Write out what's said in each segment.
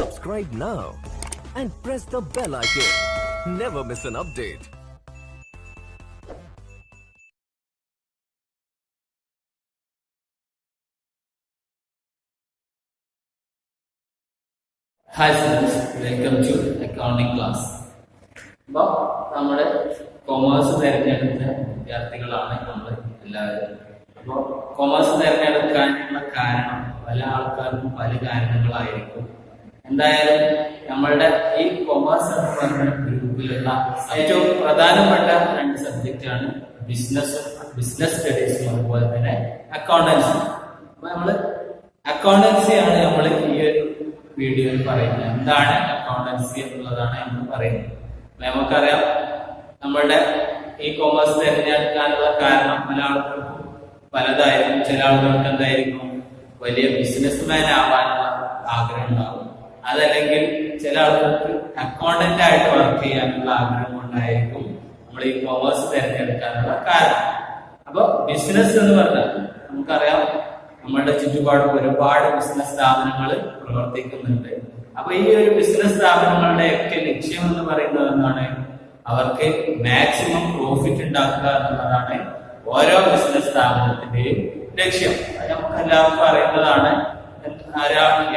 Subscribe now and press the bell icon. Never miss an update. Hi students, welcome to accounting class. അപ്പോൾ നമ്മുടെ commerce തിരഞ്ഞെടുത്ത വിദ്യാർത്ഥികളാണ് നമ്മൾ എല്ലാവരും. അപ്പോൾ കൊമേഴ്സ് തിരഞ്ഞെടുക്കാനുള്ള കാരണം പല ആൾക്കാർക്കും പല കാരണങ്ങളായിരിക്കും. എന്തായാലും നമ്മളുടെ ഈ കൊമേഴ്സ് എന്ന് പറഞ്ഞ ഗ്രൂപ്പിലുള്ള ഏറ്റവും പ്രധാനപ്പെട്ട രണ്ട് സബ്ജക്റ്റാണ് ബിസിനസ് സ്റ്റഡീസും അതുപോലെ തന്നെ അക്കൗണ്ടൻസി. അപ്പൊ നമ്മള് അക്കൗണ്ടൻസിയാണ് നമ്മൾ ഈ ഒരു വീഡിയോയിൽ പറയുന്നത്. എന്താണ് അക്കൗണ്ടൻസി എന്നുള്ളതാണ് നമ്മൾ പറയുന്നത്. നമുക്കറിയാം നമ്മളുടെ ഈ കൊമേഴ്സ് തിരഞ്ഞെടുക്കാനുള്ള കാരണം പല ആളുകൾക്കും പലതായിരിക്കും. ചില ആളുകൾക്ക് എന്തായിരിക്കും വലിയ ബിസിനസ്മാൻ ആവാനുള്ള ആഗ്രഹം ഉണ്ടാവും. അതല്ലെങ്കിൽ ചില ആളുകൾക്ക് അക്കൗണ്ടന്റ് ആയിട്ട് വർക്ക് ചെയ്യാനുള്ള ആഗ്രഹം കൊണ്ടായിരിക്കും നമ്മൾ ഈ കൊമേഴ്സ് തിരഞ്ഞെടുക്കാനുള്ള കാരണം. അപ്പൊ ബിസിനസ് എന്ന് പറഞ്ഞാൽ നമുക്കറിയാം നമ്മുടെ ചുറ്റുപാടും ഒരുപാട് ബിസിനസ് സ്ഥാപനങ്ങൾ പ്രവർത്തിക്കുന്നുണ്ട്. അപ്പൊ ഈ ഒരു ബിസിനസ് സ്ഥാപനങ്ങളുടെ ഒക്കെ ലക്ഷ്യം എന്ന് പറയുന്നത് എന്താണ്? അവർക്ക് മാക്സിമം പ്രോഫിറ്റ് ഉണ്ടാക്കുക എന്നുള്ളതാണ് ഓരോ ബിസിനസ് സ്ഥാപനത്തിന്റെയും ലക്ഷ്യം. അത് നമുക്ക് എല്ലാവർക്കും അറിയുന്നതാണ്.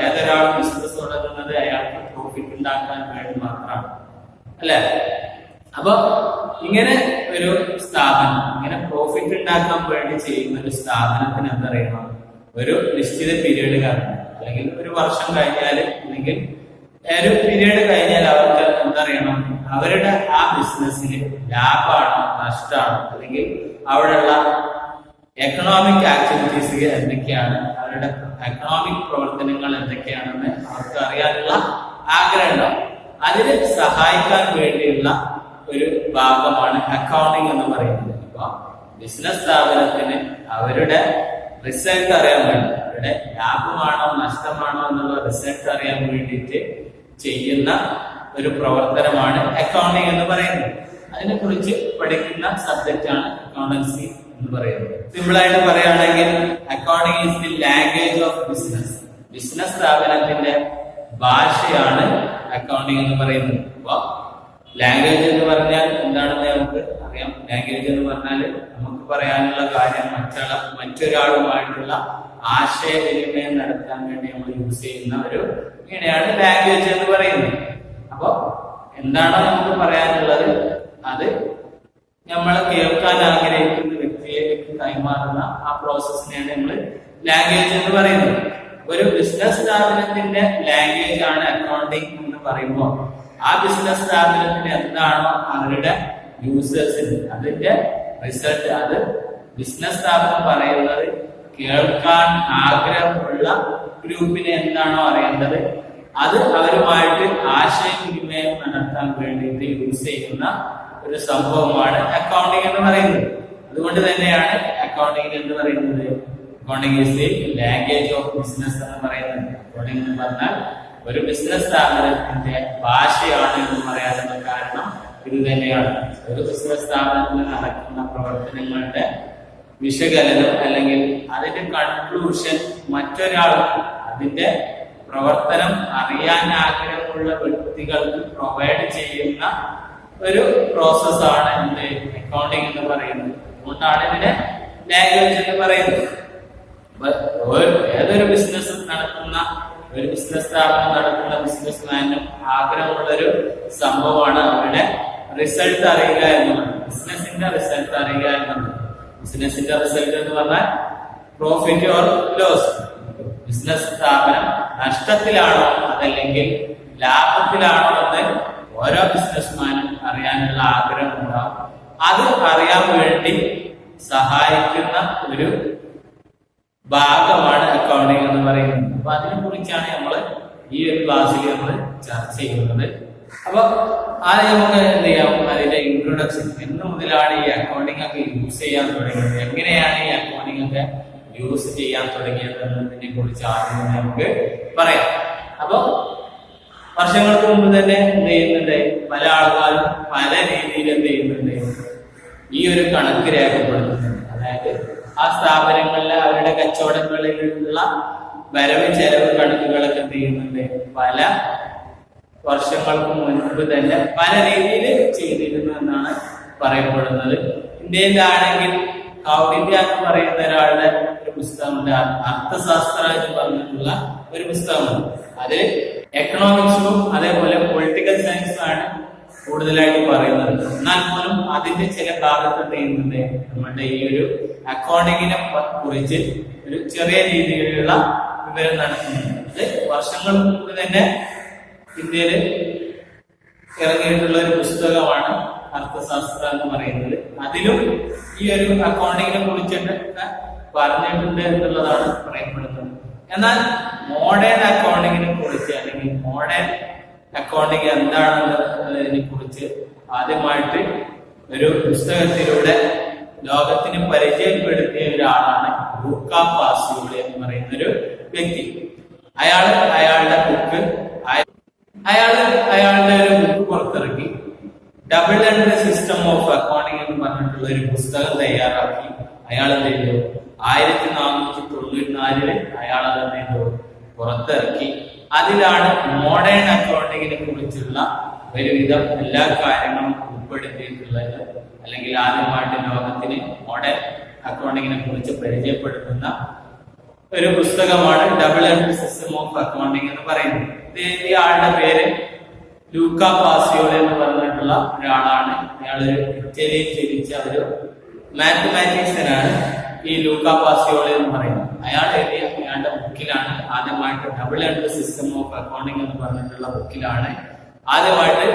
ഏതൊരാൾ ബിസിനസ് തുടങ്ങുന്നത് അയാൾക്ക് പ്രോഫിറ്റ് ഉണ്ടാക്കാൻ വേണ്ടി മാത്രമാണ്, അല്ലെ? അപ്പൊ ഇങ്ങനെ ഒരു സ്ഥാപനം ഇങ്ങനെ പ്രോഫിറ്റ് ഉണ്ടാക്കാൻ വേണ്ടി ചെയ്യുന്ന ഒരു സ്ഥാപനത്തിന് എന്തറിയണം? ഒരു നിശ്ചിത പീരീഡ് കാരണം അല്ലെങ്കിൽ ഒരു വർഷം കഴിഞ്ഞാൽ അല്ലെങ്കിൽ ഒരു പീരീഡ് കഴിഞ്ഞാൽ അവർക്ക് എന്തറിയണം? അവരുടെ ആ ബിസിനസ്സിന് ലാഭമാണോ നഷ്ടമാണോ അല്ലെങ്കിൽ അവിടെയുള്ള എക്കണോമിക് ആക്ടിവിറ്റീസ് എന്തൊക്കെയാണ്, അവരുടെ എക്കണോമിക് പ്രവർത്തനങ്ങൾ എന്തൊക്കെയാണെന്ന് അവർക്ക് അറിയാനുള്ള ആഗ്രഹം ഉണ്ടാവും. അതിന് സഹായിക്കാൻ വേണ്ടിയുള്ള ഒരു ഭാഗമാണ് അക്കൗണ്ടിങ് എന്ന് പറയുന്നത്. അപ്പൊ ബിസിനസ് സ്ഥാപനത്തിന് അവരുടെ റിസൾട്ട് അറിയാൻ വേണ്ടി, അവരുടെ ലാഭമാണോ നഷ്ടമാണോ എന്നുള്ള റിസൾട്ട് അറിയാൻ വേണ്ടിയിട്ട് ചെയ്യുന്ന ഒരു പ്രവർത്തനമാണ് അക്കൗണ്ടിങ് എന്ന് പറയുന്നത്. അതിനെ കുറിച്ച് പഠിക്കുന്ന സബ്ജക്റ്റ് ആണ് അക്കൗണ്ടൻസി എന്ന് പറയുന്നത്. സിമ്പിൾ ആയിട്ട് പറയുകയാണെങ്കിൽ accounting is the language of business. Business സ്ഥാപനത്തിന്റെ ഭാഷയാണ് അക്കൗണ്ടിങ് എന്ന് പറയുന്നത്. അപ്പൊ ലാംഗ്വേജ് എന്ന് പറഞ്ഞാൽ എന്താണെന്ന് നമുക്ക് അറിയാം. ലാംഗ്വേജ് എന്ന് പറഞ്ഞാൽ നമുക്ക് പറയാനുള്ള കാര്യം മറ്റൊരാളുമായിട്ടുള്ള ആശയവിനിമയം നടത്താൻ വേണ്ടി നമ്മൾ യൂസ് ചെയ്യുന്ന ഒരു ഇങ്ങനെയാണ് ലാംഗ്വേജ് എന്ന് പറയുന്നത്. അപ്പൊ എന്താണോ നമുക്ക് പറയാനുള്ളത് അത് നമ്മൾ കേൾക്കാൻ ആഗ്രഹിക്കുന്ന വ്യക്തിയിലേക്ക് കൈമാറുന്ന ആ പ്രോസസ്സിനെയാണ് നമ്മൾ ലാംഗ്വേജ് എന്ന് പറയുന്നത്. ഒരു ബിസിനസ് സ്ഥാപനത്തിന്റെ ലാംഗ്വേജ് ആണ് അക്കൗണ്ടിങ് എന്ന് പറയുമ്പോൾ ആ ബിസിനസ് സ്ഥാപനത്തിന് എന്താണോ അവരുടെ യൂസേഴ്സിന് അതിന്റെ റിസൾട്ട്, അത് ബിസിനസ് സ്ഥാപനം പറയുന്നത് കേൾക്കാൻ ആഗ്രഹമുള്ള ഗ്രൂപ്പിനെ എന്താണോ അറിയേണ്ടത് അത് അവരുമായിട്ട് ആശയവിനിമയം നടത്താൻ വേണ്ടിയിട്ട് യൂസ് ചെയ്യുന്ന ഒരു സംഭവമാണ് അക്കൗണ്ടിങ് എന്ന് പറയുന്നത്. അതുകൊണ്ട് തന്നെയാണ് അക്കൗണ്ടിങ് എന്ന് പറയുന്നത് accounting is the language of business എന്ന് പറയുന്നത്. അക്കൗണ്ടിങ് എന്ന് പറഞ്ഞാൽ ഒരു ബിസിനസ് സ്ഥാപനത്തിന്റെ ഭാഷയാണ് എന്ന് പറയാനുള്ള കാരണം ഇത് തന്നെയാണ്. ഒരു ബിസിനസ് സ്ഥാപനത്തിൽ നടക്കുന്ന പ്രവർത്തനങ്ങളുടെ വിശകലനം അല്ലെങ്കിൽ അതിന്റെ കൺക്ലൂഷൻ മറ്റൊരാൾക്ക് അതിന്റെ പ്രവർത്തനം അറിയാൻ ആഗ്രഹമുള്ള വ്യക്തികൾക്ക് പ്രൊവൈഡ് ചെയ്യുന്ന ഒരു പ്രോസസ്സാണ് എന്ത് അക്കൗണ്ടിങ് എന്ന് പറയുന്നത്. അതുകൊണ്ടാണ് ഇതിനെ ലാംഗ്വേജ് എന്ന് പറയുന്നത്. ഏതൊരു ബിസിനസ് നടത്തുന്ന ഒരു ബിസിനസ് സ്ഥാപനം നടത്തുന്ന ബിസിനസ്മാനും ആഗ്രഹമുള്ളൊരു സംഭവമാണ് അവരുടെ റിസൾട്ട് അറിയുക എന്നുള്ളത്. ബിസിനസിന്റെ റിസൾട്ട് അറിയുക എന്നുള്ളത്. ബിസിനസിന്റെ റിസൾട്ട് എന്ന് പറഞ്ഞാൽ പ്രോഫിറ്റ് ഓർ ലോസ്. ബിസിനസ് സ്ഥാപനം നഷ്ടത്തിലാണോ അതല്ലെങ്കിൽ ലാഭത്തിലാണോ എന്ന് ഓരോ ബിസിനസ്മാനും അറിയാനുള്ള ആഗ്രഹം ഉണ്ടാവും. അത് അറിയാൻ വേണ്ടി സഹായിക്കുന്ന ഒരു ഭാഗമാണ് അക്കൗണ്ടിങ് എന്ന് പറയുന്നത്. അപ്പൊ അതിനെ കുറിച്ചാണ് നമ്മൾ ഈ ഒരു ക്ലാസ്സിൽ നമ്മൾ ചർച്ച ചെയ്യുന്നത്. അപ്പൊ ആദ്യം നമുക്ക് എന്ത് ചെയ്യാം? അതിന്റെ ഇൻട്രൊഡക്ഷൻ, എന്ന് മുതലാണ് ഈ അക്കൗണ്ടിങ് ഒക്കെ യൂസ് ചെയ്യാൻ തുടങ്ങിയത്, എങ്ങനെയാണ് ഈ അക്കൗണ്ടിങ് ഒക്കെ യൂസ് ചെയ്യാൻ തുടങ്ങിയത് എന്നതിനെ കുറിച്ച് ആദ്യം നമുക്ക് പറയാം. അപ്പൊ വർഷങ്ങൾക്ക് മുമ്പ് തന്നെ എന്ത് ചെയ്യുന്നുണ്ട്? പല ആൾക്കാരും പല രീതിയിൽ എന്ത് ചെയ്യുന്നുണ്ട്? ഈ ഒരു കണക്ക് രേഖപ്പെടുത്തുന്നുണ്ട്. അതായത് ആ സ്ഥാപനങ്ങളിലെ അവരുടെ കച്ചവടങ്ങളിലുള്ള വരവ് ചെലവ് കണക്കുകളൊക്കെ എന്ത് ചെയ്യുന്നുണ്ട്? പല വർഷങ്ങൾക്ക് മുൻപ് തന്നെ പല രീതിയിൽ ചെയ്തിരുന്നു എന്നാണ് പറയപ്പെടുന്നത്. ഇന്ത്യയിലാണെങ്കിൽ കൗടില്യ എന്ന് പറയുന്ന ഒരാളുടെ ഒരു പുസ്തകമുണ്ട്, അർത്ഥശാസ്ത്ര എന്ന് പറഞ്ഞിട്ടുള്ള ഒരു പുസ്തകമുണ്ട്. അതിൽ എക്കണോമിക്സും അതേപോലെ പൊളിറ്റിക്കൽ സയൻസും ആണ് കൂടുതലായിട്ട് പറയുന്നത്. എന്നാൽ പോലും അതിന്റെ ചില ഭാഗത്ത് എന്ത് ചെയ്യുന്നുണ്ട്, നമ്മുടെ ഈ ഒരു അക്കൗണ്ടിങ്ങിനെ കുറിച്ച് ഒരു ചെറിയ രീതിയിലുള്ള വിവരം നടത്തുന്നുണ്ട്. അത് വർഷങ്ങൾക്ക് മുമ്പ് തന്നെ ഇന്ത്യയിൽ ഇറങ്ങിയിട്ടുള്ള ഒരു പുസ്തകമാണ് അർത്ഥശാസ്ത്രം എന്ന് പറയുന്നത്. അതിലും ഈ ഒരു അക്കൗണ്ടിങ്ങിനെ കുറിച്ചിട്ടൊക്കെ പറഞ്ഞിട്ടുണ്ട് എന്നുള്ളതാണ് പറയപ്പെടുന്നത്. എന്നാൽ മോഡേൺ അക്കൗണ്ടിങ്ങിനെ കുറിച്ച് അല്ലെങ്കിൽ മോഡേൺ അക്കൗണ്ടിങ് എന്താണെന്നതിനെ കുറിച്ച് ആദ്യമായിട്ട് ഒരു പുസ്തകത്തിലൂടെ ലോകത്തിന് പരിചയപ്പെടുത്തിയ ഒരാളാണ് ലൂക്കാ പാസിയോളി എന്ന് പറയുന്ന ഒരു വ്യക്തി. അയാളുടെ ഒരു ബുക്ക് പുറത്തിറക്കി. Double entry system of accounting എന്ന് പറഞ്ഞിട്ടുള്ള ഒരു പുസ്തകം തയ്യാറാക്കി. അയാൾ എന്ത് ചെയ്തു, 1494 അയാൾ എന്ത് ചെയ്തു, പുറത്തിറക്കി. അതിലാണ് മോഡേൺ അക്കൗണ്ടിങ്ങിനെ കുറിച്ചുള്ള ഒരുവിധം എല്ലാ കാര്യങ്ങളും ഉൾപ്പെടുത്തിയിട്ടുള്ളത്. അല്ലെങ്കിൽ ആദ്യമായിട്ട് ലോകത്തിന് മോഡേൺ അക്കൗണ്ടിങ്ങിനെ കുറിച്ച് പരിചയപ്പെടുത്തുന്ന ഒരു പുസ്തകമാണ് double entry system of accounting എന്ന് പറയുന്നത്. ഈ ആളുടെ പേര് ലൂക്കാ പാസിയോളി എന്ന് പറഞ്ഞിട്ടുള്ള ഒരാളാണ്. അയാളൊരു ഇറ്റലിയിൽ ജനിച്ച ഒരു മാത്തമാറ്റീഷ്യനാണ് ഈ ലൂക്കാ പാസിയോളി എന്ന് പറയുന്നത്. അയാളുടെ ബുക്കിലാണ് ആദ്യമായിട്ട് double entry system of accounting എന്ന് പറഞ്ഞിട്ടുള്ള ബുക്കിലാണ് ആദ്യമായിട്ട്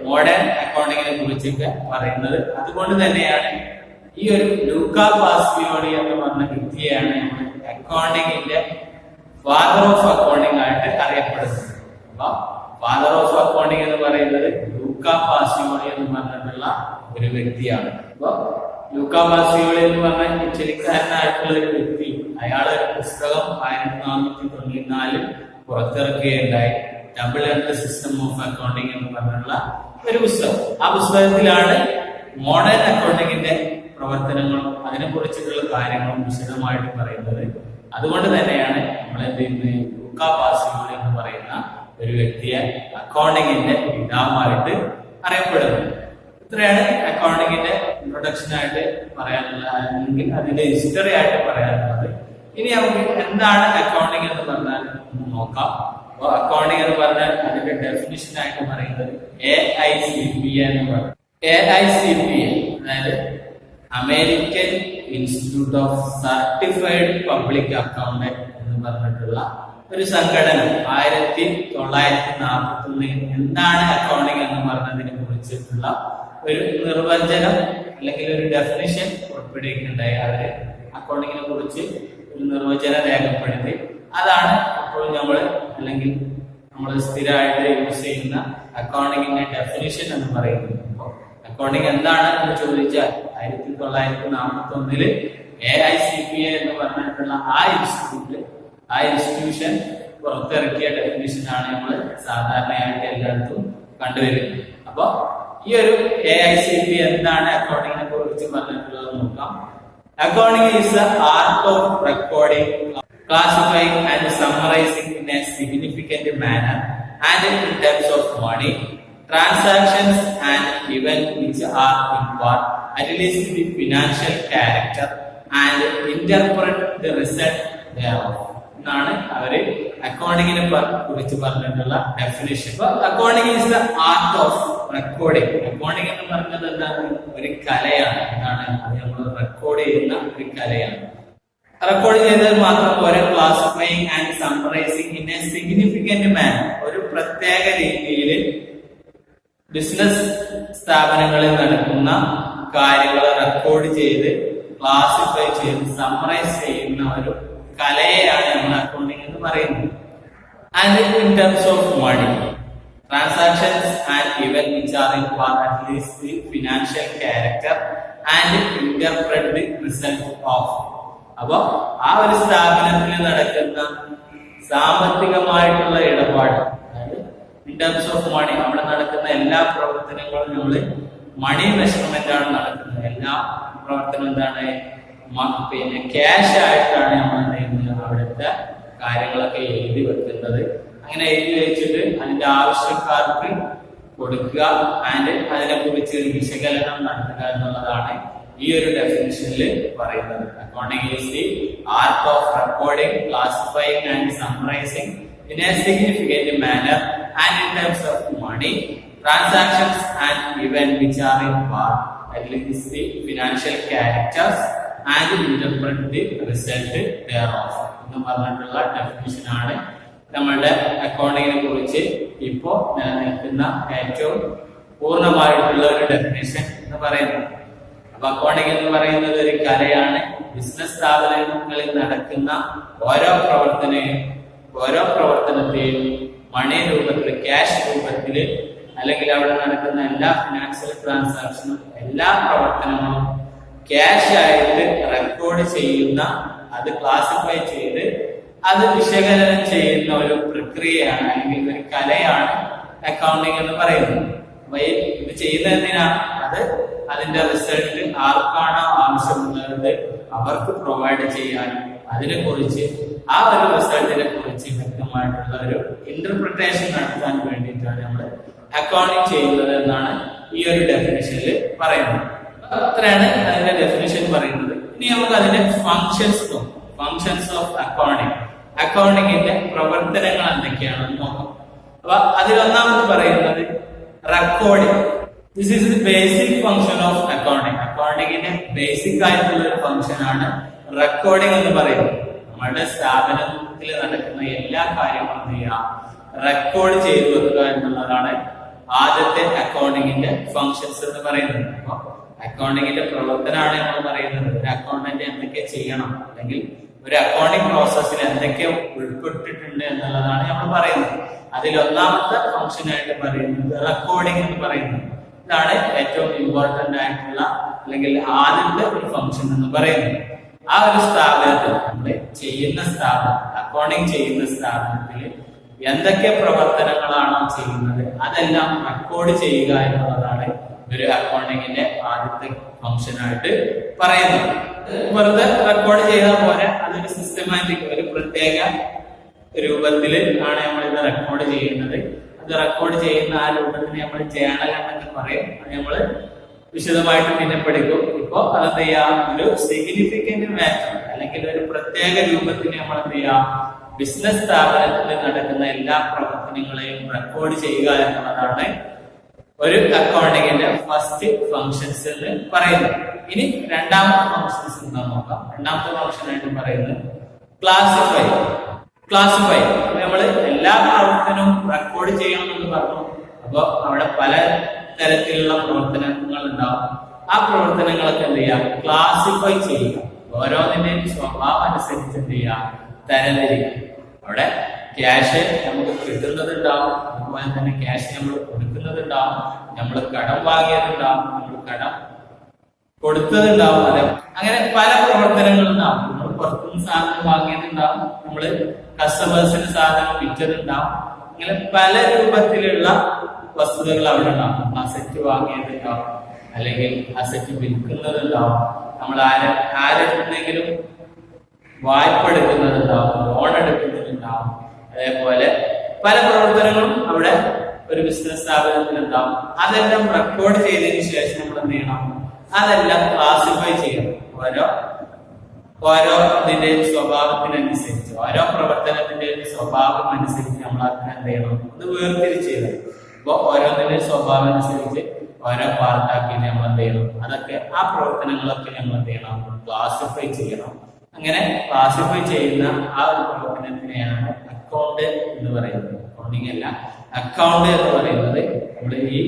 മോഡേൺ അക്കൗണ്ടിങ്ങിനെ കുറിച്ചൊക്കെ പറയുന്നത്. അതുകൊണ്ട് തന്നെയാണ് ഈ ഒരു ലൂക്കാ പാസിയോളി എന്ന് പറഞ്ഞ വ്യക്തിയാണ് നമ്മൾ അക്കൗണ്ടിങ്ങിന്റെ ഫാദർ ഓഫ് അക്കൗണ്ടിങ് ആയിട്ട് അറിയപ്പെടുന്നത്. അപ്പൊ ഫാദർ ഓഫ് അക്കൗണ്ടിങ് എന്ന് പറയുന്നത് ലൂക്കാ പാസിയോളി എന്ന് പറഞ്ഞിട്ടുള്ള ഒരു വ്യക്തിയാണ്. അപ്പൊ ലൂക്കാ പാസിയോളി എന്ന് പറഞ്ഞ ഇറ്റലിക്കാരനായിട്ടുള്ള ഒരു വ്യക്തി, അയാളെ പുസ്തകം 1494 പുറത്തിറക്കുകയുണ്ടായി. Double entry system of accounting എന്ന് പറഞ്ഞിട്ടുള്ള ഒരു പുസ്തകം. ആ പുസ്തകത്തിലാണ് മോഡേൺ അക്കൗണ്ടിങ്ങിന്റെ പ്രവർത്തനങ്ങളും അതിനെ കുറിച്ചിട്ടുള്ള കാര്യങ്ങളും വിശദമായിട്ട് പറയുന്നത്. അതുകൊണ്ട് തന്നെയാണ് നമ്മൾ എന്ത് ചെയ്യുന്നത്, ലൂക്കാ പാസിയോളി എന്ന് പറയുന്ന ഒരു വ്യക്തിയെ അക്കൗണ്ടിങ്ങിന്റെ പിതാവായിട്ട് അറിയപ്പെടുന്നത്. ഇത്രയാണ് അക്കൗണ്ടിങ്ങിന്റെ ഇൻട്രൊഡക്ഷൻ ആയിട്ട് പറയാനുള്ള, അല്ലെങ്കിൽ അതിന്റെ ഹിസ്റ്ററി ആയിട്ട് പറയാനുള്ളത്. ഇനി നമുക്ക് എന്താണ് അക്കൗണ്ടിങ് എന്ന് പറഞ്ഞാൽ നോക്കാം. അപ്പൊ അക്കൗണ്ടിങ് എന്ന് പറഞ്ഞാൽ അതിന്റെ ഡെഫിനിഷൻ ആയിട്ട് പറയുന്നത് AICPA എന്ന് പറയും. AICPA അതായത് American institute of certified public accountant എന്ന് പറഞ്ഞിട്ടുള്ള ഒരു സംഘടന 1941 എന്താണ് അക്കൗണ്ടിങ് എന്ന് പറഞ്ഞതിനെ കുറിച്ചിട്ടുള്ള ഒരു നിർവചനം അല്ലെങ്കിൽ ഒരു ഡെഫിനിഷൻ പുറപ്പെടുവിക്കുകയുണ്ടായി. അവര് അക്കൗണ്ടിങ്ങിനെ കുറിച്ച് ഒരു നിർവചനം രേഖപ്പെടുത്തി. അതാണ് ഇപ്പോൾ നമ്മൾ സ്ഥിരമായിട്ട് യൂസ് ചെയ്യുന്ന അക്കൗണ്ടിങ്ങിന്റെ ഡെഫിനിഷൻ എന്ന് പറയുന്നത്. അപ്പോൾ അക്കൗണ്ടിങ് എന്താണ് എന്ന് ചോദിച്ചാൽ 1941 AICPA എന്ന് പറഞ്ഞിട്ടുള്ള ആ ഇൻസ്റ്റിറ്റ്യൂഷൻ പുറത്തിറക്കിയ ഡെഫിനിഷനാണ് നമ്മൾ സാധാരണയായിട്ട് എല്ലായിടത്തും കണ്ടുവരുന്നത്. അപ്പൊ ഈ ഒരു AICPA എന്താണ് അക്കൗണ്ടിങ്ങിനെ കുറിച്ച് പറഞ്ഞിട്ടുള്ളത് നോക്കാം. Accounting is the art of recording, classifying and summarizing in a significant manner and in terms of money, transactions and events which are in part at least the financial character and interpret the result thereof. എന്നാണ് അവര് അക്കൗണ്ടിങ്ങിനെ കുറിച്ച് പറഞ്ഞിട്ടുള്ള definition. Accounting is the art of recording. Accounting എന്ന് പറഞ്ഞത് എന്താണ്, ഒരു കലയാണ്. എന്താണ് അത്, നമ്മൾ റെക്കോർഡ് ചെയ്യുന്ന ഒരു കലയാണ്. റെക്കോർഡ് ചെയ്തത് മാത്രം പോരെ, classifying and summarizing in a significant manner, ഒരു പ്രത്യേക രീതിയിൽ ബിസിനസ് സ്ഥാപനങ്ങളിൽ നടക്കുന്ന കാര്യങ്ങൾ റെക്കോർഡ് ചെയ്ത് ക്ലാസിഫൈ ചെയ്ത് സമ്മറൈസ് ചെയ്യുന്ന ഒരു കലയെയാണ് നമ്മൾ അക്കൗണ്ടിങ് എന്ന് പറയുന്നത്. And in terms of money, transactions and events which are in part at least the financial character and interpret the result of. അപ്പൊ ആ ഒരു സ്ഥാപനത്തിൽ നടക്കുന്ന സാമ്പത്തികമായിട്ടുള്ള ഇടപാട്, അതായത് ഇൻ ടേംസ് ഓഫ് മണി, അവിടെ നടക്കുന്ന എല്ലാ പ്രവർത്തനങ്ങളും നമ്മൾ മണി മെഷർമെന്റ് ആണ് നടക്കുന്നത്. എല്ലാ പ്രവർത്തനം എന്താണ്, പിന്നെ ക്യാഷ് ആയിട്ടാണ് നമ്മൾ അവിടുത്തെ കാര്യങ്ങളൊക്കെ എഴുതി വെക്കുന്നത്. അങ്ങനെ എഴുതി വെച്ചിട്ട് അതിന്റെ ആവശ്യക്കാർക്ക് കൊടുക്കുക ആൻഡ് അതിനെ കുറിച്ച് വിശകലനം നടത്തുക എന്നുള്ളതാണ് ഈ ഒരു ഡെഫിനിഷനിൽ പറയുന്നത്. Accounting is the art of recording, classifying and summarising in a significant manner and in terms of money, transactions and events which are in part, at least the financial characters and interpret the result thereof. എന്ന് പറഞ്ഞിട്ടുള്ള definition ആണ് നമ്മളുടെ അക്കൗണ്ടിങ്ങിനെ കുറിച്ച് ഇപ്പോ നിലനിൽക്കുന്ന ഏറ്റവും പൂർണ്ണമായിട്ടുള്ള ഒരു ഡെഫിനിഷൻ എന്ന് പറയുന്നത്. അപ്പൊ അക്കൗണ്ടിങ് എന്ന് പറയുന്നത് ഒരു കലയാണ്. ബിസിനസ് സ്ഥാപനങ്ങളിൽ നടക്കുന്ന ഓരോ പ്രവർത്തനത്തെയും മണി രൂപത്തിൽ, ക്യാഷ് രൂപത്തിൽ, അല്ലെങ്കിൽ അവിടെ നടക്കുന്ന എല്ലാ ഫിനാൻഷ്യൽ ട്രാൻസാക്ഷനും എല്ലാ പ്രവർത്തനങ്ങളും ക്യാഷ് ആയിട്ട് റെക്കോർഡ് ചെയ്യുന്ന, അത് ക്ലാസിഫൈ ചെയ്ത് അത് വിശകലനം ചെയ്യുന്ന ഒരു പ്രക്രിയയാണ് അല്ലെങ്കിൽ ഒരു കലയാണ് അക്കൗണ്ടിങ് എന്ന് പറയുന്നത്. അപ്പൊ ഇത് ചെയ്യുന്നതിനാണ് അത് അതിന്റെ റിസൾട്ട് ആർക്കാണോ ആവശ്യമുള്ളത് അവർക്ക് പ്രൊവൈഡ് ചെയ്യാനും അതിനെ കുറിച്ച് ആ ഒരു റിസൾട്ടിനെ കുറിച്ച് വ്യക്തമായിട്ടുള്ള ഒരു ഇന്റർപ്രിട്ടേഷൻ നടത്താൻ വേണ്ടിയിട്ടാണ് നമ്മൾ അക്കൗണ്ടിങ് ചെയ്യുന്നത് എന്നാണ് ഈ ഒരു ഡെഫിനിഷനിൽ പറയുന്നത്. അത്രയാണ് അതിന്റെ ഡെഫിനിഷൻ പറയുന്നത്. ഇനി നമുക്ക് അതിന്റെ ഫങ്ഷൻസ് നോക്കാം. ഫങ്ഷൻസ് ഓഫ് അക്കൗണ്ടിങ്, അക്കൗണ്ടിങ്ങിന്റെ പ്രവർത്തനങ്ങൾ എന്തൊക്കെയാണെന്ന് നോക്കാം. അപ്പൊ അതിലൊന്നാമത് പറയുന്നത് recording. This is the basic function of accounting. അക്കൗണ്ടിങ്ങിന്റെ ബേസിക് ആയിട്ടുള്ള ഒരു ഫങ്ഷൻ ആണ് റെക്കോർഡിംഗ് എന്ന് പറയുന്നത്. നമ്മുടെ സ്ഥാപനത്തിൽ നടക്കുന്ന എല്ലാ കാര്യങ്ങളും എന്ത് ചെയ്യുക, റെക്കോർഡ് ചെയ്തു വെക്കുക എന്നുള്ളതാണ് ആദ്യത്തെ അക്കൗണ്ടിങ്ങിന്റെ ഫങ്ഷൻസ് എന്ന് പറയുന്നത്. അപ്പൊ അക്കൗണ്ടിങ്ങിന്റെ പ്രവർത്തനമാണ് നമ്മൾ പറയുന്നത്. ഒരു അക്കൗണ്ടന്റ് എന്തൊക്കെ ചെയ്യണം, അല്ലെങ്കിൽ ഒരു അക്കൗണ്ടിങ് പ്രോസസ്സിൽ എന്തൊക്കെ ഉൾപ്പെട്ടിട്ടുണ്ട് എന്നുള്ളതാണ് നമ്മൾ പറയുന്നത്. അതിൽ ഒന്നാമത്തെ ഫങ്ഷൻ ആയിട്ട് പറയുന്നത് റെക്കോർഡിംഗ് എന്ന് പറയുന്നത്. ഇതാണ് ഏറ്റവും ഇമ്പോർട്ടന്റ് ആയിട്ടുള്ള അല്ലെങ്കിൽ ആദ്യത്തെ ഒരു ഫങ്ഷൻ എന്ന് പറയുന്നത്. ആ ഒരു സ്ഥാപനത്തിൽ നമ്മൾ ചെയ്യുന്ന അക്കൗണ്ടിങ് ചെയ്യുന്ന സ്ഥാപനത്തിൽ എന്തൊക്കെ പ്രവർത്തനങ്ങളാണോ ചെയ്യുന്നത് അതെല്ലാം റെക്കോർഡ് ചെയ്യുക എന്നുള്ളതാണ് ഒരു അക്കൗണ്ടിങ്ങിന്റെ ആദ്യത്തെ ഫങ്ഷൻ ആയിട്ട് പറയുന്നത്. വെറുതെ റെക്കോർഡ് ചെയ്താൽ പോലെ അതൊരു സിസ്റ്റമാറ്റിക്, ഒരു പ്രത്യേക രൂപത്തിൽ ആണ് നമ്മൾ ഇത് റെക്കോർഡ് ചെയ്യുന്നത്. അത് റെക്കോർഡ് ചെയ്യുന്ന ആ രൂപത്തിന് നമ്മൾ ജേണൽ എന്നൊക്കെ പറയും. അത് നമ്മള് വിശദമായിട്ട് പിന്നെ പഠിക്കും. ഇപ്പൊ അതെന്ത് ചെയ്യാം, ഒരു സിഗ്നിഫിക്കന്റ് മാറ്റർ അല്ലെങ്കിൽ ഒരു പ്രത്യേക രൂപത്തിന് നമ്മൾ എന്ത് ചെയ്യാം, ബിസിനസ് സ്ഥാപനത്തിൽ നടക്കുന്ന എല്ലാ പ്രവർത്തനങ്ങളെയും റെക്കോർഡ് ചെയ്യുക എന്നുള്ളതാണ് ഒരു അക്കൗണ്ടിങ്ങിന്റെ ഫസ്റ്റ് ഫങ്ഷൻസ് എന്ന് പറയുന്നത്. ഇനി രണ്ടാമത്തെ ഫങ്ഷൻസ് എന്താ നോക്കാം. രണ്ടാമത്തെ ഫങ്ഷൻ ആയിട്ട് പറയുന്നത് ക്ലാസിഫൈ. നമ്മൾ എല്ലാ പ്രവർത്തനവും റെക്കോർഡ് ചെയ്യണം എന്ന് പറഞ്ഞു. അപ്പൊ അവിടെ പല തരത്തിലുള്ള പ്രവർത്തനങ്ങൾ ഉണ്ടാവും. ആ പ്രവർത്തനങ്ങളൊക്കെ എന്ത് ചെയ്യാം, ക്ലാസിഫൈ ചെയ്യുക. ഓരോന്നിന്റെയും സ്വഭാവം അനുസരിച്ച് എന്ത് ചെയ്യാം, തരംതിരിക്കുക. അവിടെ ക്യാഷ് നമുക്ക് കിട്ടുന്നതുണ്ടാവും, അതുപോലെ തന്നെ ക്യാഷ് നമ്മൾ കൊടുക്കുന്നതുണ്ടാവും, നമ്മൾ കടം വാങ്ങിയതുണ്ടാവും, നമ്മൾ കടം കൊടുത്തതുണ്ടാവും. അതെ, അങ്ങനെ പല പ്രവർത്തനങ്ങളുണ്ടാവും. നമ്മൾ പുറത്തുനിന്ന് സാധനം വാങ്ങിയതുണ്ടാവും, നമ്മൾ കസ്റ്റമേഴ്സിന് സാധനം വിറ്റതുണ്ടാവും. അങ്ങനെ പല രൂപത്തിലുള്ള വസ്തുതകൾ അവിടെ ഉണ്ടാവും. അസറ്റ് വാങ്ങിയതുണ്ടാവും, അല്ലെങ്കിൽ അസറ്റ് വിൽക്കുന്നതുണ്ടാവും, നമ്മൾ ആരെടുത്തെങ്കിലും വായ്പ എടുക്കുന്നതുണ്ടാവും, ലോൺ എടുക്കുന്നതുണ്ടാവും. അതേപോലെ പല പ്രവർത്തനങ്ങളും അവിടെ ഒരു ബിസിനസ് സ്ഥാപനത്തിൽ ഉണ്ടാവും. അതെല്ലാം റെക്കോർഡ് ചെയ്തതിനു ശേഷം നമ്മൾ എന്ത് ചെയ്യണം, അതെല്ലാം ക്ലാസിഫൈ ചെയ്യണം. ഓരോ ഇതിന്റെയും സ്വഭാവത്തിനനുസരിച്ച്, ഓരോ പ്രവർത്തനത്തിന്റെയും സ്വഭാവം അനുസരിച്ച് നമ്മൾ അതിനെ എന്ത് ചെയ്യണം, അത് വേർതിരിച്ച് ചെയ്യണം. അപ്പൊ ഓരോന്നിന്റെയും സ്വഭാവം അനുസരിച്ച് ഓരോ പാർട്ടാക്കി നമ്മൾ എന്ത് ചെയ്യണം, അതൊക്കെ ആ പ്രവർത്തനങ്ങളൊക്കെ നമ്മൾ എന്ത് ചെയ്യണം, ക്ലാസിഫൈ ചെയ്യണം. അങ്ങനെ ക്ലാസിഫൈ ചെയ്യുന്ന ആ ഒരു പ്രവർത്തനത്തിനെയാണ് അക്കൗണ്ട് എന്ന് പറയുന്നത്. അക്കൗണ്ടിങ് അല്ല, അക്കൗണ്ട് എന്ന് പറയുന്നത് നമ്മൾ ഈ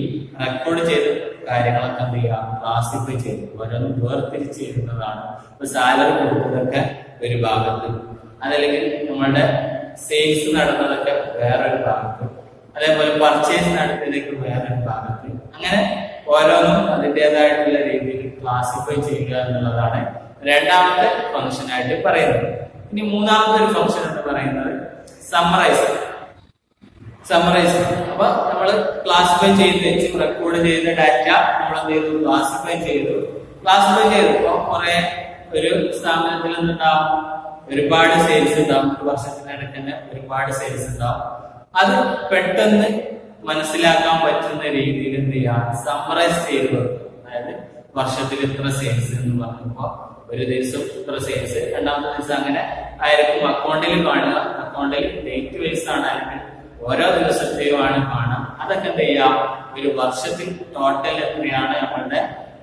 റെക്കോർഡ് ചെയ്ത കാര്യങ്ങളൊക്കെ എന്ത് ചെയ്യുക, ക്ലാസിഫൈ ചെയ്ത് ഓരോന്ന് വേർതിരിച്ച് ചെയ്യുന്നതാണ്. ഇപ്പൊ സാലറി കൊടുത്തതൊക്കെ ഒരു ഭാഗത്ത്, അതല്ലെങ്കിൽ നമ്മളുടെ സെയിൽസ് നടന്നതൊക്കെ വേറൊരു ഭാഗത്ത്, അതേപോലെ പർച്ചേസ് നടത്തിയതൊക്കെ വേറൊരു ഭാഗത്ത്. അങ്ങനെ ഓരോന്നും അതിൻ്റെതായിട്ടുള്ള രീതിയിൽ ക്ലാസിഫൈ ചെയ്യുക എന്നുള്ളതാണ് രണ്ടാമത്തെ ഫംഗ്ഷൻ ആയിട്ട് പറയുന്നത്. ഇനി മൂന്നാമത്തെ ഒരു ഫംഗ്ഷൻ എന്ന് പറയുന്നത് സമ്മറൈസ്. അപ്പൊ നമ്മൾ ക്ലാസിഫൈ ചെയ്ത് റെക്കോർഡ് ചെയ്ത ഡാറ്റ നമ്മൾ എന്ത് ചെയ്തു, ക്ലാസിഫൈ ചെയ്തു. ഇപ്പൊ കുറെ ഒരു സ്ഥാപനത്തിൽ നിന്നുണ്ടാവും ഒരുപാട് സെയിൽസ് ഉണ്ടാവും. ഒരു വർഷത്തിനിടയ്ക്ക് തന്നെ ഒരുപാട് സെയിൽസ് ഉണ്ടാവും. അത് പെട്ടെന്ന് മനസ്സിലാക്കാൻ പറ്റുന്ന രീതിയിൽ എന്ത് ചെയ്യാം, സമ്മറൈസ് ചെയ്ത് വെക്കുക. അതായത് വർഷത്തിൽ ഇത്ര സെയിൽസ് എന്ന് പറയുമ്പോ ഒരു ദിവസം ഇത്ര സെയിൽസ്, രണ്ടാമത്തെ ദിവസം അങ്ങനെ ആയിരിക്കും അക്കൗണ്ടിൽ കാണുക. അക്കൗണ്ടിൽ ഡേറ്റ് വൈസ് ആണ്, അല്ലെങ്കിൽ ഓരോ ദിവസത്തെയുമാണ് കാണാം. അതൊക്കെ എന്ത് ചെയ്യാം, ഒരു വർഷത്തിൽ ടോട്ടൽ എത്രയാണ് നമ്മളുടെ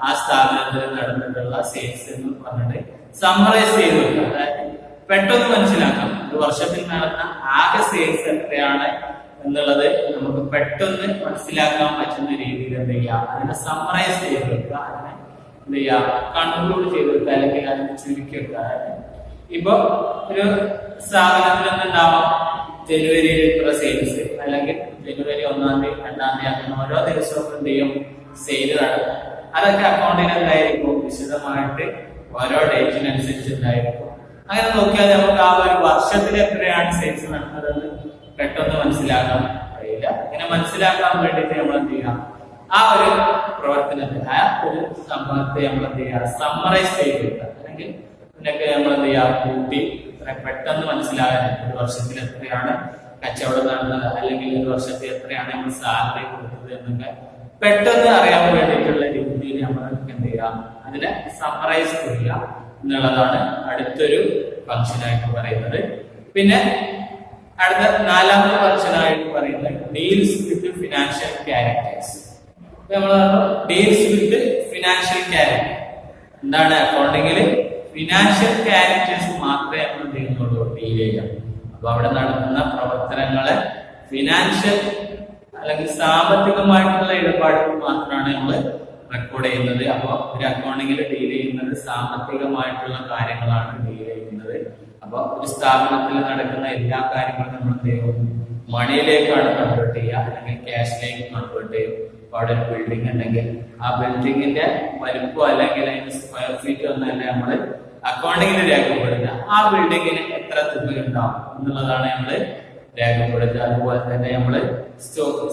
ആ സ്ഥാപനത്തിൽ നടന്നിട്ടുള്ള സെയിൽസ് എന്ന് പറഞ്ഞിട്ട് സമ്മറൈസ് ചെയ്ത് വെക്കുക. അതായത് പെട്ടെന്ന് മനസ്സിലാക്കാം ഒരു വർഷത്തിൽ നടന്ന ആകെ സെയിൽസ് എത്രയാണ് എന്നുള്ളത് നമുക്ക് പെട്ടെന്ന് മനസ്സിലാക്കാൻ പറ്റുന്ന രീതിയിൽ എന്ത് ചെയ്യാം, അതിനെ സമ്മറൈസ് ചെയ്ത് വെക്കുക. അതിനെ എന്ത് ചെയ്യാം, കൺക്ലൂഡ് ചെയ്ത് വെക്കുക, അല്ലെങ്കിൽ അതിനെ ചുരുക്കി വെക്കുക. ഇപ്പൊ ഒരു സ്ഥാപനത്തിൽ നിന്നുണ്ടാവാം ജനുവരിയിൽ ഇത്ര സെയിൽസ്, അല്ലെങ്കിൽ ജനുവരി 1-ാം തീയതി 2-ാം തീയതി അങ്ങനെ ഓരോ ദിവസവും എന്ത് ചെയ്യും, സെയിൽ നടക്കും. അതൊക്കെ അക്കൗണ്ടിൽ എന്തായിരിക്കും, വിശദമായിട്ട് ഓരോ ഡേറ്റിനനുസരിച്ച് ഉണ്ടായിരിക്കും. അങ്ങനെ നോക്കിയാൽ നമുക്ക് ആ ഒരു വർഷത്തിൽ എത്രയാണ് സെയിൽസ് നടന്നതെന്ന് പെട്ടെന്ന് മനസ്സിലാക്കാൻ കഴിയില്ല. ഇങ്ങനെ മനസ്സിലാക്കാൻ വേണ്ടിയിട്ട് നമ്മൾ എന്ത് ചെയ്യാം, ആ ഒരു പ്രവർത്തനത്തെ, ആ ഒരു സംഭവത്തെ നമ്മൾ എന്ത് ചെയ്യുക, സമ്മറൈസ് ചെയ്ത് വെക്കുക. അല്ലെങ്കിൽ ഇതിനൊക്കെ നമ്മൾ എന്ത് ചെയ്യുക, കൂട്ടി പെട്ടെന്ന് മനസ്സിലാകാൻ ഒരു വർഷത്തിൽ എത്രയാണ് കച്ചവടം നടന്നത്, അല്ലെങ്കിൽ ഒരു വർഷത്തിൽ എത്രയാണ് നമ്മൾ സാലറി കൊടുത്തത് എന്നൊക്കെ പെട്ടെന്ന് അറിയാൻ വേണ്ടിയിട്ടുള്ള രീതിയിൽ നമ്മൾ എന്ത് ചെയ്യാം, അതിനെ സമ്മറൈസ് ചെയ്യുക എന്നുള്ളതാണ് അടുത്തൊരു ഫംഗ്ഷനായിട്ട് പറയുന്നത്. പിന്നെ അടുത്ത 4ാമത്തെ ഫംഗ്ഷനായിട്ട് പറയുന്നത് ഡീൽസ് വിത്ത് ഫിനാൻഷ്യൽ ക്യാരക്ടേഴ്സ്. നമ്മൾ ഡീൽസ് വിത്ത് ഫിനാൻഷ്യൽ ക്യാരക്ടർ എന്താണ്, അക്കൗണ്ടിങ്ങിൽ ഫിനാൻഷ്യൽ ക്യാരക്ടേഴ്സ് മാത്രമേ നമ്മൾ എന്ത് ചെയ്യുന്നുള്ളൂ, ഡീൽ ചെയ്യാം. അപ്പൊ അവിടെ നടക്കുന്ന പ്രവർത്തനങ്ങളെ ഫിനാൻഷ്യൽ അല്ലെങ്കിൽ സാമ്പത്തികമായിട്ടുള്ള ഇടപാടുകൾ മാത്രമാണ് നമ്മൾ റെക്കോർഡ് ചെയ്യുന്നത്. അപ്പൊ ഒരു അക്കൗണ്ടിങ്ങിൽ ഡീൽ ചെയ്യുന്നത് സാമ്പത്തികമായിട്ടുള്ള കാര്യങ്ങളാണ് ഡീൽ ചെയ്യുന്നത്. അപ്പൊ ഒരു സ്ഥാപനത്തിൽ നടക്കുന്ന എല്ലാ കാര്യങ്ങളും നമ്മൾ എന്ത് ചെയ്യും, മണിയിലേക്കാണ് കൺവേർട്ട് ചെയ്യുക, അല്ലെങ്കിൽ ക്യാഷിലേക്ക് കൺവേർട്ട് ചെയ്യും. അവിടെ ഒരു ബിൽഡിംഗ് ഉണ്ടെങ്കിൽ ആ ബിൽഡിങ്ങിന്റെ വലുപ്പം അല്ലെങ്കിൽ അതിന്റെ സ്ക്വയർ ഫീറ്റ് ഒന്നല്ല നമ്മൾ അക്കൗണ്ടിങ്ങിൽ രേഖപ്പെടുത്തുക. ആ ബിൽഡിങ്ങിന് എത്ര തുക ഉണ്ടാവും എന്നുള്ളതാണ് നമ്മൾ രേഖപ്പെടുത്തുക. അതുപോലെ തന്നെ നമ്മൾ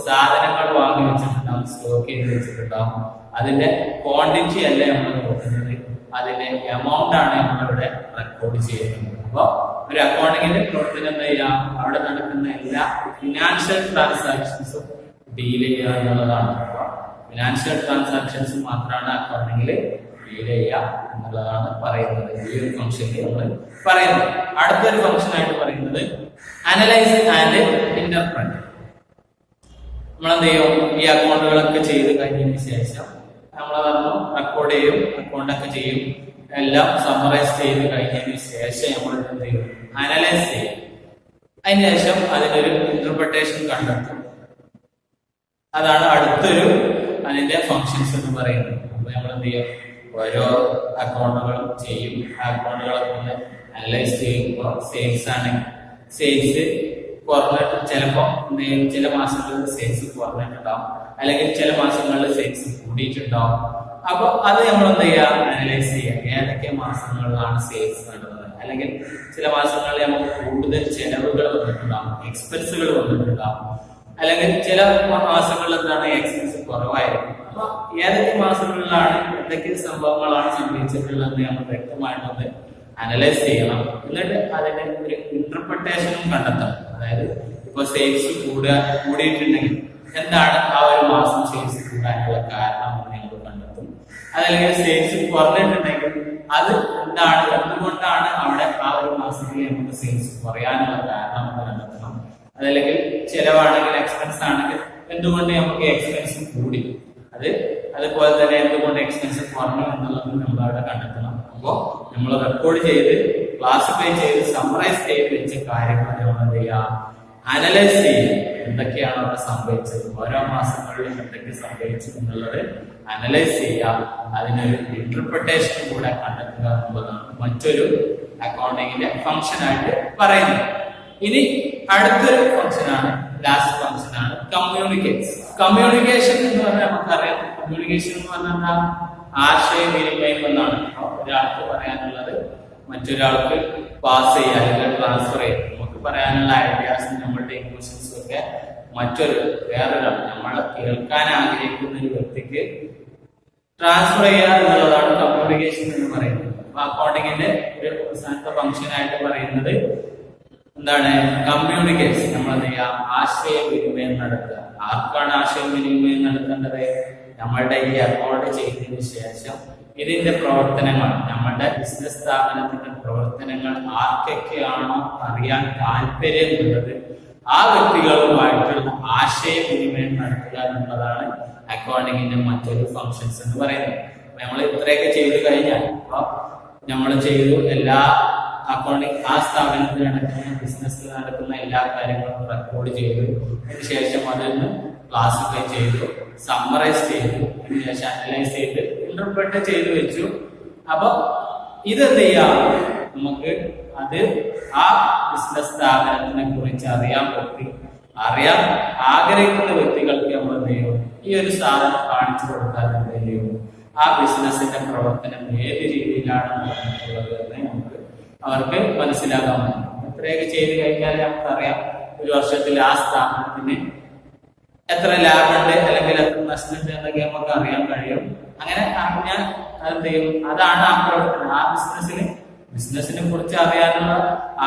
സാധനങ്ങൾ വാങ്ങി വെച്ചിട്ടുണ്ടാവും, സ്റ്റോക്ക് ചെയ്ത് വെച്ചിട്ടുണ്ടാവും. അതിന്റെ ക്വാണ്ടിറ്റി അല്ല നമ്മൾ നോക്കുന്നത്, അതിന്റെ എമൗണ്ട് ആണ് നമ്മളിവിടെ റെക്കോർഡ് ചെയ്യുന്നത്. അപ്പൊ ഒരു അക്കൗണ്ടിങ്ങിന്റെ പ്രവർത്തനം എന്താ ചെയ്യാം, അവിടെ നടക്കുന്ന എല്ലാ ഫിനാൻഷ്യൽ ട്രാൻസാക്ഷൻസും ഡീൽ ചെയ്യുക എന്നുള്ളതാണ്. അപ്പൊ ഫിനാൻഷ്യൽ ട്രാൻസാക്ഷൻസ് മാത്രമാണ് അക്കൗണ്ടിങ്ങിൽ ഡീൽ ചെയ്യുക എന്നുള്ളതാണ് പറയുന്നത്. ഈ ഒരു ഫംഗ്ഷനിൽ നമ്മൾ പറയുന്നത്. അടുത്തൊരു ഫംഗ്ഷൻ ആയിട്ട് പറയുന്നത് അനലൈസ് ആൻഡ് ഇന്റർപ്രറ്റ്. നമ്മളെന്ത് ചെയ്യും, ഈ അക്കൗണ്ടുകളൊക്കെ ചെയ്ത് കഴിഞ്ഞതിന് ശേഷം നമ്മൾ റെക്കോർഡ് ചെയ്യും, അക്കൗണ്ടൊക്കെ ചെയ്യും, എല്ലാം സമ്മറൈസ് ചെയ്ത് കഴിഞ്ഞതിന് ശേഷം നമ്മൾ എന്ത് ചെയ്യും, അനലൈസ് ചെയ്യും. അതിനുശേഷം അതിനൊരു ഇന്റർപ്രിട്ടേഷൻ കണ്ടെത്തും. അതാണ് അടുത്തൊരു അതിന്റെ ഫങ്ഷൻസ് എന്ന് പറയുന്നത്. അപ്പൊ നമ്മൾ എന്ത് ചെയ്യും, ഓരോ അക്കൗണ്ടുകളും ചെയ്യും, ആ അക്കൗണ്ടുകളൊക്കെ ഒന്ന് അനലൈസ് ചെയ്യുമ്പോൾ സെയിൽസ് ആണെങ്കിൽ സെയിൽസ് കുറഞ്ഞിട്ട് ചിലപ്പോൾ ചില മാസങ്ങളിൽ സെയിൽസ് കുറഞ്ഞിട്ടുണ്ടാവും, അല്ലെങ്കിൽ ചില മാസങ്ങളിൽ സെയിൽസ് കൂടിയിട്ടുണ്ടാവും. അപ്പൊ അത് നമ്മൾ എന്ത് ചെയ്യുക, അനലൈസ് ചെയ്യുക. ഏതൊക്കെ മാസങ്ങളിലാണ് സെയിൽസ് നടന്നത്, അല്ലെങ്കിൽ ചില മാസങ്ങളിൽ നമുക്ക് കൂടുതൽ ചെലവുകൾ വന്നിട്ടുണ്ടാവും, എക്സ്പെൻസുകൾ വന്നിട്ടുണ്ടാവും, അല്ലെങ്കിൽ ചില മാസങ്ങളിൽ എന്താണ് എക്സ്പെൻസ് കുറവായിരിക്കും. അപ്പൊ ഏതൊക്കെ മാസങ്ങളിലാണ് എന്തൊക്കെ സംഭവങ്ങളാണ് സംഭവിച്ചിട്ടുള്ളത് നമ്മൾ വ്യക്തമായിട്ടൊന്ന് അനലൈസ് ചെയ്യണം. എന്നിട്ട് അതിന്റെ ഒരു ഇന്റർപ്രിട്ടേഷനും കണ്ടെത്തണം. അതായത് ഇപ്പൊ സെയിൽസ് കൂടിയിട്ടുണ്ടെങ്കിൽ എന്താണ് ആ ഒരു മാസം സെയിൽസ് കൂടാനുള്ള കാരണം എന്ന് നമ്മൾ കണ്ടെത്തും. അതല്ലെങ്കിൽ സെയിൽസ് കുറഞ്ഞിട്ടുണ്ടെങ്കിൽ അത് എന്താണ്, എന്തുകൊണ്ടാണ് അവിടെ ആ ഒരു മാസത്തിൽ നമുക്ക് സെയിൽസ് കുറയാനുള്ള കാരണം എന്ന് കണ്ടെത്തണം. അതല്ലെങ്കിൽ ചെലവാണെങ്കിൽ, എക്സ്പെൻസ് ആണെങ്കിൽ എന്തുകൊണ്ട് നമുക്ക് എക്സ്പെൻസ് കൂടി, അതുപോലെ തന്നെ എന്തുകൊണ്ട് എക്സ്പെൻസ് കുറഞ്ഞു എന്നുള്ളത് നമ്മൾ അവിടെ കണ്ടെത്തണം. അപ്പോ നമ്മൾ റെക്കോർഡ് ചെയ്ത് ക്ലാസിഫൈ ചെയ്ത് സമ്മറൈസ് ചെയ്ത് വെച്ച കാര്യങ്ങൾ നമ്മൾ എന്ത് ചെയ്യുക, അനലൈസ് ചെയ്യുക. എന്തൊക്കെയാണ് അവിടെ സംഭവിച്ചത്, ഓരോ മാസങ്ങളിലും എന്തൊക്കെ സംഭവിച്ചു എന്നുള്ളത് അനലൈസ് ചെയ്യുക. അതിനൊരു ഇന്റർപ്രിട്ടേഷൻ കൂടെ കണ്ടെത്തുക എന്നുള്ളതാണ് മറ്റൊരു അക്കൗണ്ടിങ്ങിന്റെ ഫംഗ്ഷൻ ആയിട്ട് പറയുന്നത്. ഇനി അടുത്തൊരു ഫംഗ്ഷനാണ്, ലാസ്റ്റ് ഫംഗ്ഷനാണ് കമ്മ്യൂണിക്കേഷൻ. കമ്മ്യൂണിക്കേഷൻ എന്ന് പറഞ്ഞാൽ നമുക്കറിയാം, കമ്മ്യൂണിക്കേഷൻ എന്ന് പറഞ്ഞാൽ ആശയവിനിമയം എന്നാണ്. ഒരാൾക്ക് പറയാനുള്ളത് മറ്റൊരാൾക്ക് പാസ് ചെയ്യുക അല്ലെങ്കിൽ ട്രാൻസ്ഫർ ചെയ്യുക. നമുക്ക് പറയാനുള്ള ഐഡിയാസും നമ്മളുടെ ഇമോഷൻസും ഒക്കെ വേറൊരാൾ, നമ്മളെ കേൾക്കാൻ ആഗ്രഹിക്കുന്ന ഒരു വ്യക്തിക്ക് ട്രാൻസ്ഫർ ചെയ്യുക എന്നുള്ളതാണ് കമ്മ്യൂണിക്കേഷൻ എന്ന് പറയുന്നത്. അപ്പൊ അക്കൗണ്ടിങ്ങിന്റെ ഒരു അവസാനത്തെ ഫംഗ്ഷൻ ആയിട്ട് പറയുന്നത് എന്താണ് കമ്മ്യൂണിക്കേഷൻ, നമ്മൾ എന്ത് ചെയ്യുക, ആശയവിനിമയം നടത്തുക. ആർക്കാണ് ആശയവിനിമയം നടത്തേണ്ടത്? നമ്മളുടെ ഈ അക്കൗണ്ട് ചെയ്തതിനു ശേഷം ഇതിന്റെ പ്രവർത്തനങ്ങൾ, നമ്മുടെ ബിസിനസ് സ്ഥാപനത്തിന്റെ പ്രവർത്തനങ്ങൾ ആർക്കൊക്കെയാണോ അറിയാൻ താല്പര്യമുള്ളത് ആ വ്യക്തികളുമായിട്ടുള്ള ആശയവിനിമയം നടത്തുക എന്നുള്ളതാണ് അക്കൗണ്ടിങ്ങിന്റെ മറ്റൊരു ഫങ്ഷൻസ് എന്ന് പറയുന്നത്. നമ്മൾ ഇത്രയൊക്കെ ചെയ്തു കഴിഞ്ഞാൽ, അപ്പൊ നമ്മൾ ചെയ്തു എല്ലാ അക്കൗണ്ടിങ് ആ സ്ഥാപനത്തിൽ നടക്കുന്ന ബിസിനസ്സിൽ നടക്കുന്ന എല്ലാ കാര്യങ്ങളും റെക്കോർഡ് ചെയ്തു, അതിനുശേഷം അതിന് ക്ലാസിഫൈ ചെയ്തു, സമ്മറൈസ് ചെയ്തു, അതിനുശേഷം അനലൈസ് ചെയ്ത് ഇന്റർപ്രറ്റ് ചെയ്തു വെച്ചു. അപ്പൊ ഇതെന്ത് ചെയ്യാം, നമുക്ക് അത് ആ ബിസിനസ് സ്ഥാപനത്തിനെ കുറിച്ച് അറിയാൻ ആഗ്രഹിക്കുന്ന വ്യക്തികൾക്ക് നമ്മൾ എന്ത് ചെയ്യും, ഈ ഒരു സാധനം കാണിച്ചു കൊടുത്താൽ എന്ത് ചെയ്യും, ആ ബിസിനസിന്റെ പ്രവർത്തനം ഏത് രീതിയിലാണ് നടന്നിട്ടുള്ളത് എന്ന് നമുക്ക് അവർക്ക് മനസ്സിലാക്കാൻ പറ്റും. ഇത്രയൊക്കെ ചെയ്ത് കഴിഞ്ഞാൽ നമുക്കറിയാം ഒരു വർഷത്തിൽ ആ സ്ഥാപനത്തിന് എത്ര ലാഭമുണ്ട് അല്ലെങ്കിൽ എത്ര നഷ്ടമുണ്ട് എന്നൊക്കെ നമുക്ക് അറിയാൻ കഴിയും. അങ്ങനെ അറിഞ്ഞാൽ എന്ത് ചെയ്യും, അതാണ് ആ പ്രവർത്തനം. ആ ബിസിനസിനെ കുറിച്ച് അറിയാനുള്ള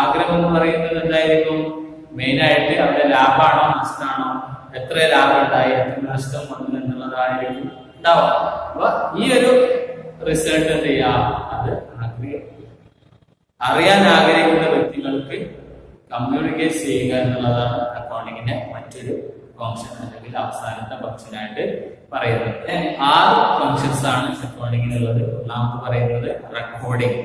ആഗ്രഹം എന്ന് പറയുന്നത് എന്തായിരിക്കും, മെയിനായിട്ട് അവിടെ ലാഭമാണോ നഷ്ടമാണോ, എത്ര ലാഭം ഉണ്ടായി, എത്ര നഷ്ടം വന്നു എന്നുള്ളതായിരിക്കും ഉണ്ടാവുക. അപ്പൊ ഈ ഒരു റിസൾട്ട് എന്ത് ചെയ്യാം, അത് അറിയാൻ ആഗ്രഹിക്കുന്ന വ്യക്തികൾക്ക് കമ്മ്യൂണിക്കേറ്റ് ചെയ്യുക എന്നുള്ളതാണ് അക്കൗണ്ടിങ്ങിന്റെ മറ്റൊരു ഫംഗ്ഷൻ അല്ലെങ്കിൽ അവസാനത്തെ ഫംഗ്ഷനായിട്ട് പറയുന്നത്. 6 ഫംഗ്ഷൻസ് ആണ് അക്കൗണ്ടിങ്ങിനുള്ളത്. ഒന്നാമത് പറയുന്നത് റെക്കോർഡിംഗ്,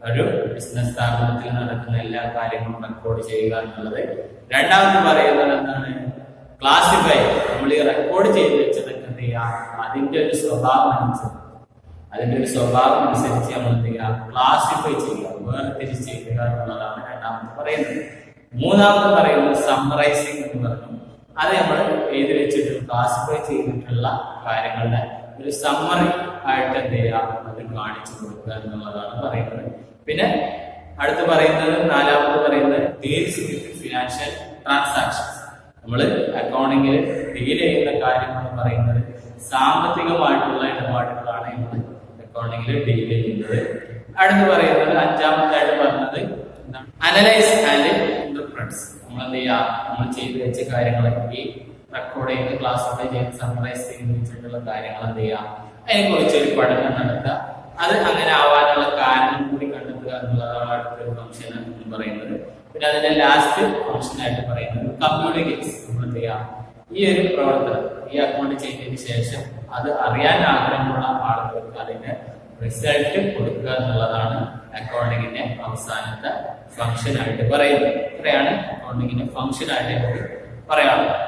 ഒരു ബിസിനസ് സ്ഥാപനത്തിൽ നടക്കുന്ന എല്ലാ കാര്യങ്ങളും റെക്കോർഡ് ചെയ്യുക എന്നുള്ളത്. രണ്ടാമത് പറയുന്നത് എന്താണ്, ക്ലാസിഫൈ, നമ്മൾ ഈ റെക്കോർഡ് ചെയ്ത് വെച്ചതൊക്കെ എന്ത് ചെയ്യാം, അതിന്റെ ഒരു സ്വഭാവം അനുസരിച്ച് നമ്മൾ എന്ത് ചെയ്യുക, ക്ലാസിഫൈ ചെയ്യുക, വേർതിരിച്ച് ചെയ്യുക എന്നുള്ളതാണ് രണ്ടാമത് പറയുന്നത്. മൂന്നാമത് പറയുന്നത് സമ്മറൈസിങ് എന്ന് പറഞ്ഞു. അത് നമ്മൾ എഴുതി വെച്ചിട്ട് ക്ലാസിഫൈ ചെയ്തിട്ടുള്ള കാര്യങ്ങളുടെ ഒരു സമ്മറി ആയിട്ട് എന്ത് ചെയ്യുക, അത് കാണിച്ചു കൊടുക്കുക എന്നുള്ളതാണ് പറയുന്നത്. പിന്നെ അടുത്ത് പറയുന്നത്, നാലാമത് പറയുന്നത് ഡീൽസ് വിത്ത് ഫിനാൻഷ്യൽ ട്രാൻസാക്ഷൻസ്. നമ്മൾ അക്കൗണ്ടിങ്ങിൽ ഡീൽ ചെയ്യുന്ന കാര്യങ്ങൾ എന്ന് പറയുന്നത് സാമ്പത്തികമായിട്ടുള്ള ഇടപാടുകളാണ് നമ്മൾ അക്കൗണ്ടിങ്ങിൽ ഡീൽ ചെയ്യുന്നത്. അടുത്ത് പറയുന്നത്, അഞ്ചാമതായിട്ട് പറഞ്ഞത് അനലൈസ് ആൻഡ് ഇന്റർപ്രറ്റ്സ്. നമ്മൾ എന്ത് ചെയ്യുക, നമ്മൾ ചെയ്തു വെച്ച കാര്യങ്ങളൊക്കെ റെക്കോർഡ് ചെയ്ത് ക്ലാസിഫൈ ചെയ്ത് സമ്മറൈസ് ചെയ്ത് വെച്ചിട്ടുള്ള കാര്യങ്ങൾ എന്ത് ചെയ്യുക, അതിനെക്കുറിച്ച് ഒരു പഠനം നടത്തുക, അത് അങ്ങനെ ആവാനുള്ള കാരണം കൂടി കണ്ടെത്തുക എന്നുള്ളതാണ് അടുത്തൊരു ഫംഗ്ഷൻ എന്ന് പറയുന്നത്. പിന്നെ അതിന്റെ ലാസ്റ്റ് ഫംഗ്ഷൻ ആയിട്ട് പറയുന്നത് കമ്മ്യൂണിക്കേറ്റ്. നമ്മൾ എന്ത് ചെയ്യുക, ഈ ഒരു പ്രവർത്തനം ഈ അക്കൗണ്ട് ചെയ്തതിന് ശേഷം അത് അറിയാൻ ആഗ്രഹമുള്ള ആളുകൾക്ക് അതിന്റെ റിസൾട്ട് കൊടുക്കുക എന്നുള്ളതാണ് അക്കൗണ്ടിങ്ങിന്റെ അവസാനത്തെ ഫംഗ്ഷൻ ആയിട്ട് പറയുന്നത്. ഇത്രയാണ് അക്കൗണ്ടിങ്ങിന്റെ ഫംഗ്ഷൻ ആയിട്ട് നമുക്ക് പറയാനുള്ളത്.